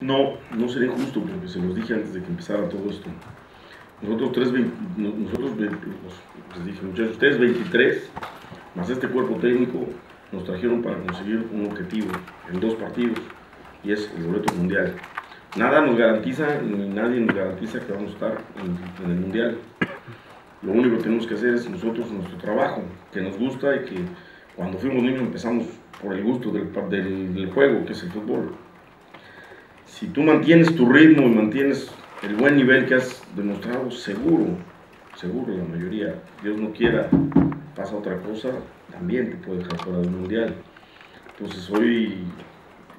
No, no sería justo porque se los dije antes de que empezara todo esto. Les dije, muchachos, ustedes 23, más este cuerpo técnico, nos trajeron para conseguir un objetivo en 2 partidos, y es el boleto mundial. Nada nos garantiza, ni nadie nos garantiza que vamos a estar en el mundial. Lo único que tenemos que hacer es nosotros nuestro trabajo, que nos gusta y que cuando fuimos niños empezamos por el gusto del juego, que es el fútbol. Si tú mantienes tu ritmo y mantienes el buen nivel que has demostrado, seguro, la mayoría, Dios no quiera, pasa otra cosa, también te puede dejar fuera del mundial. Entonces hoy,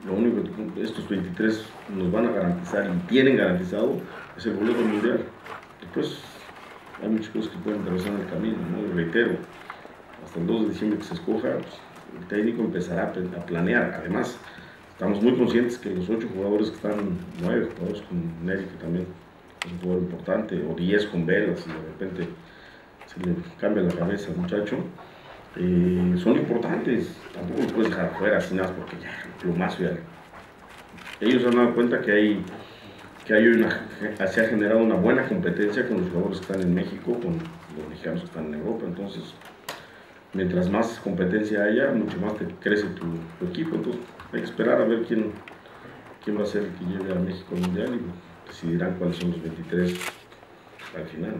lo único que estos 23 nos van a garantizar y tienen garantizado es el boleto mundial. Después hay muchas cosas que pueden atravesar en el camino, ¿no? Y reitero, hasta el 2 de diciembre que se escoja, pues, el técnico empezará a planear. Además, estamos muy conscientes que los 8 jugadores que están, 9 jugadores con Neri, que también es un jugador importante, o 10 con Velas, y de repente se le cambia la cabeza al muchacho, son importantes. Tampoco los puedes dejar afuera así nada porque ya el plumazo ya. Ellos se han dado cuenta que se ha generado una buena competencia con los jugadores que están en México, con los mexicanos que están en Europa. Entonces, mientras más competencia haya, mucho más te crece tu equipo. Entonces, hay que esperar a ver quién va a ser el que lleve a México al mundial, y decidirán cuáles son los 23 al final.